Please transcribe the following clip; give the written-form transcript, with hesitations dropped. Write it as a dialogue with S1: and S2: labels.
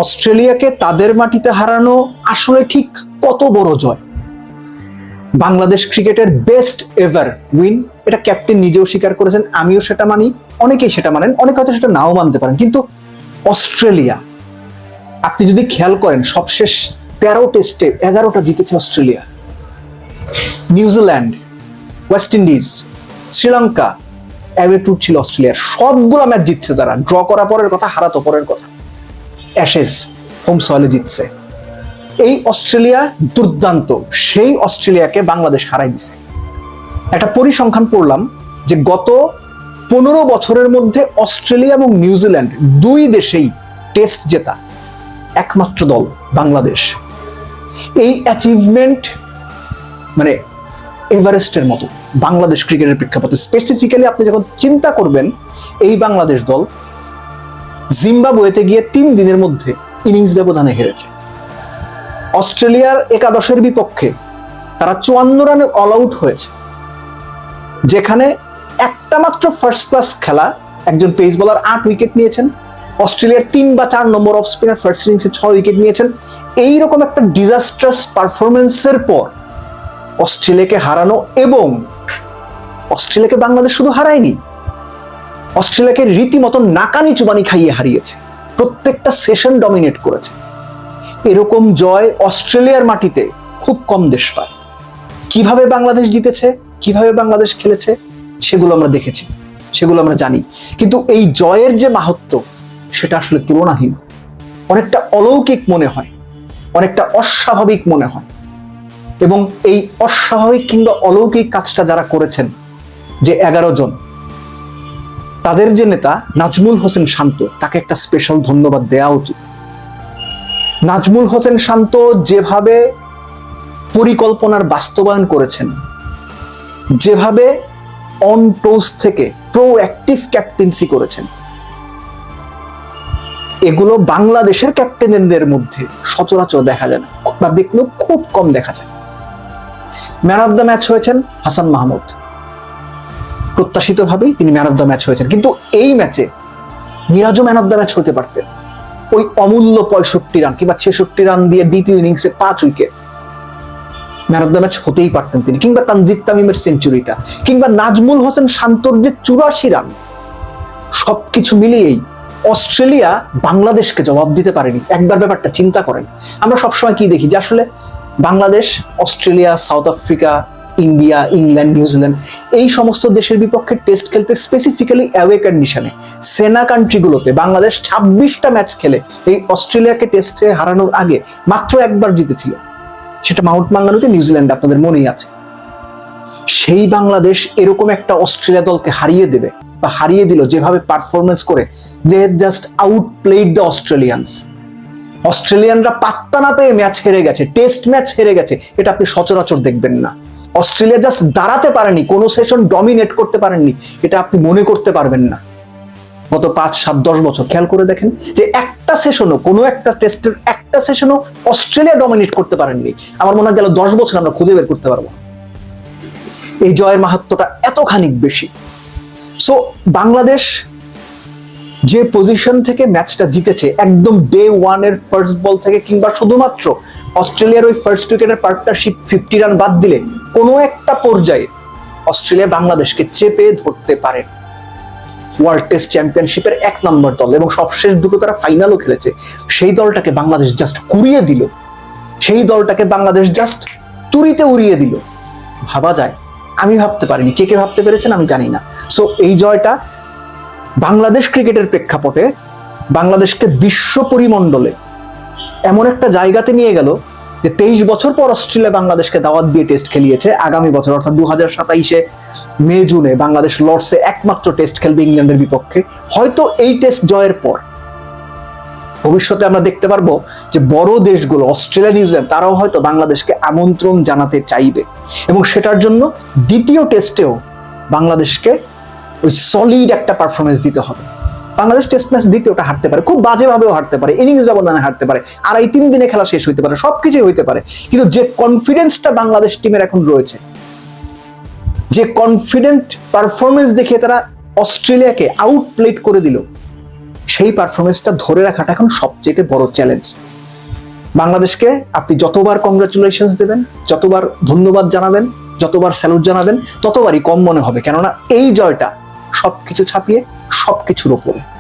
S1: অস্ট্রেলিয়াকে তাদের মাটিতে হারানো আসলে ঠিক কত বড় জয়। বাংলাদেশ ক্রিকেটের বেস্ট এভার উইন, এটা ক্যাপ্টেন নিজেও স্বীকার করেছেন, আমিও সেটা মানি, অনেকেই সেটা মানেন, অনেকে হয়তো সেটা নাও মানতে পারেন। কিন্তু অস্ট্রেলিয়া, আপনি যদি খেয়াল করেন সবশেষ 13 টেস্টে 11টা জিতেছে Australia. New Zealand, West Indies, Sri Lanka away tour ছিল অস্ট্রেলিয়ার, সবগুলো ম্যাচ জিতছে তারা। ড্র করা পরের কথা, হারাতো পরের কথা। অ্যাশেজ হোম সয়েলে জিতছে। এই অস্ট্রেলিয়া দুর্দান্ত, সেই অস্ট্রেলিয়াকে বাংলাদেশ হারাই দিছে। একটা পরিসংখ্যান পড়লাম যে গত 15 বছরের মধ্যে অস্ট্রেলিয়া এবং নিউজিল্যান্ড দুই দেশেই টেস্ট জেতা একমাত্র দল বাংলাদেশ। এই অ্যাচিভমেন্ট মানে এভারেস্টের মতো বাংলাদেশ ক্রিকেটের প্রেক্ষাপটে। স্পেসিফিক্যালি আপনি যখন চিন্তা করবেন, এই বাংলাদেশ দল জিম্বাবুয়েতে গিয়ে 3 দিনের মধ্যে ইনিংস ব্যবধানে হেরেছে। অস্ট্রেলিয়ার একাদশের বিপক্ষে তারা 54 রানে অল আউট হয়েছে, যেখানে একটা মাত্র ফার্স্ট ক্লাস খেলা, একজন পেস বোলার 8 উইকেট নিয়েছেন। অস্ট্রেলিয়ার 3 বা 4 নম্বর অফ স্পিনার ফার্স্ট ইনিংসে 6 উইকেট নিয়েছেন। এইরকম একটা ডিজাস্ট্রাস পারফরমেন্সের পর অস্ট্রেলিয়াকে হারানো, এবং অস্ট্রেলিয়াকে বাংলাদেশ শুধু হারায়নি, অস্ট্রেলিয়াকে রীতিমতো নাকানি চুবানি খাইয়ে হারিয়েছে, প্রত্যেকটা সেশন ডমিনেট করেছে। এরকম জয় অস্ট্রেলিয়ার মাটিতে খুব কম দেশ পায়। কিভাবে বাংলাদেশ জিতেছে, কিভাবে বাংলাদেশ খেলেছে, সেগুলো আমরা দেখেছি, সেগুলো আমরা জানি। কিন্তু এই জয়ের যে মাহাত্ম্য, সেটা আসলে তুলনাহীন। অনেকটা অলৌকিক মনে হয়, অনেকটা অস্বাভাবিক মনে হয়। এবং এই অস্বাভাবিক কিংবা অলৌকিক কাজটা যারা করেছেন, যে 11 জন, তাদের যে নেতা নাজমুল হোসেন শান্ত, তাকে একটা স্পেশাল ধন্যবাদ দেওয়া উচিত। নাজমুল হোসেন শান্ত যেভাবে পরিকল্পনার বাস্তবায়ন করেছেন, যেভাবে অন টোজ থেকে প্রোঅ্যাক্টিভ ক্যাপ্টেন্সি করেছেন, এগুলো বাংলাদেশের ক্যাপ্টেনদের মধ্যে সচরাচর দেখা যায় না, বা দেখলেও খুব কম দেখা যায়। ম্যান অফ দ্য ম্যাচ হয়েছেন হাসান মাহমুদ, প্রত্যাশিতভাবেই তিনি ম্যান অফ দ্য ম্যাচ হয়েছেন। কিন্তু এই ম্যাচে মিরাজও ম্যান অফ দ্য ম্যাচ হতে পারতেন। ওই অমূল্য 65 রান কিংবা 66 রান দিয়ে দ্বিতীয় ইনিংসে 5 wicket, man of the match হতেই পারতেন তিনি। কিংবা তানজিদ তামিমের সেঞ্চুরিটা, কিংবা নাজমুল হোসেন শান্তর যে 84 রান, সবকিছু মিলিয়েই অস্ট্রেলিয়া বাংলাদেশকে জবাব দিতে পারেনি। একবার ব্যাপারটা চিন্তা করেন। আমরা সবসময় কি দেখি, যে আসলে Bangladesh Australia, south Africa, India, England, New Zealand, এই সমস্ত দেশের বিপক্ষে টেস্ট খেলতে স্পেসিফিক্যালি অ্যাওয়ে কন্ডিশনে সেনা কান্ট্রিগুলোতে বাংলাদেশ 26টা ম্যাচ খেলে এই অস্ট্রেলিয়াকে টেস্টে হারানোর আগে মাত্র একবার জিতেছিল, সেটা মাউন্ট মাঙ্গানুতে, নিউজিল্যান্ড, আপনাদের মনেই আছে। সেই বাংলাদেশ এরকম একটা অস্ট্রেলিয়া দলকে হারিয়ে দেবে, বা হারিয়ে দিল যেভাবে পারফরমেন্স করে, যে just outplayed the Australians. অস্ট্রেলিয়ানরা পাত্তা না পেয়ে ম্যাচ হেরে গেছে, টেস্ট ম্যাচ হেরে গেছে, এটা আপনি সচরাচর দেখবেন না। অস্ট্রেলিয়া জাস্ট দাঁড়াতে পারেনি, কোনো সেশন ডমিনেট করতে পারেননি, এটা আপনি মনে করতে পারবেন না। গত 5, 7, 10 বছর খেয়াল করে দেখেন, যে একটা সেশনও, কোনো একটা টেস্টের একটা সেশনও অস্ট্রেলিয়া ডমিনেট করতে পারেননি। আমার মনে হয় গেল 10 বছর আমরা খুঁজে বের করতে পারবো। এই জয়ের মাহাত্ম্যটা এতখানি বেশি। সো বাংলাদেশ যে পজিশন থেকে ম্যাচটা জিতেছে, একদম ডে 1 এর ফার্স্ট বল থেকে, কিংবা শুধুমাত্র অস্ট্রেলিয়ার ওই ফার্স্ট উইকেটের পার্টনারশিপ 50 রান বাদ দিলে, কোনো একটা পর্যায়ে অস্ট্রেলিয়া বাংলাদেশকে চেপে ধরতে পারে। ওয়ার্ল্ড টেস্ট চ্যাম্পিয়নশিপের 1 নম্বর দল, এবং সবশেষ দুটো তারা ফাইনালও খেলেছে। সেই দলটাকে বাংলাদেশ জাস্ট কুড়িয়ে দিল, সেই দলটাকে বাংলাদেশ জাস্ট তুড়িতে উড়িয়ে দিল। ভাবা যায়? আমি ভাবতে পারিনি, কে কে ভাবতে পেরেছেন আমি জানি না। সো এই জয়টা বাংলাদেশ ক্রিকেটের প্রেক্ষাপটে বাংলাদেশকে বিশ্ব পরিমণ্ডলে এমন একটা জায়গাতে নিয়ে গেল, যে 23 বছর পর অস্ট্রেলিয়া বাংলাদেশকে দাওয়াত দিয়ে টেস্ট খেলিয়েছে। আগামী বছর অর্থাৎ 2027 মে জুনে বাংলাদেশ লর্ডসে একমাত্র টেস্ট খেলবে ইংল্যান্ডের বিপক্ষে। হয়তো এই টেস্ট জয়ের পর ভবিষ্যতে আমরা দেখতে পারবো যে বড় দেশগুলো, অস্ট্রেলিয়া, নিউজিল্যান্ড, তারাও হয়তো বাংলাদেশকে আমন্ত্রণ জানাতে চাইবে, এবং সেটার জন্য দ্বিতীয় টেস্টেও বাংলাদেশকে ওই সলিড একটা পারফরমেন্স দিতে হবে। বাংলাদেশ টেস্ট ম্যাচ দ্বিতীয়টা হারতে পারে, খুব বাজেভাবেও হারতে পারে, ইনিংস ব্যবধানে হারতে পারে, 2.5-3 দিনে খেলা শেষ হইতে পারে, সবকিছুই হইতে পারে। কিন্তু যে কনফিডেন্সটা বাংলাদেশ টিমের এখন রয়েছে, যে কনফিডেন্ট পারফরমেন্স দেখিয়ে তারা অস্ট্রেলিয়াকে আউটপ্লেড করে দিল, সেই পারফরমেন্সটা ধরে রাখাটা এখন সবচেয়ে বড় চ্যালেঞ্জ। বাংলাদেশকে আপনি যতবার কংগ্রাচুলেশনস দেবেন, যতবার ধন্যবাদ জানাবেন, যতবার স্যালুট জানাবেন, ততবারই কম মনে হবে, কেননা এই জয়টা সবকিছু ছাপিয়ে সবকিছুর উপরে।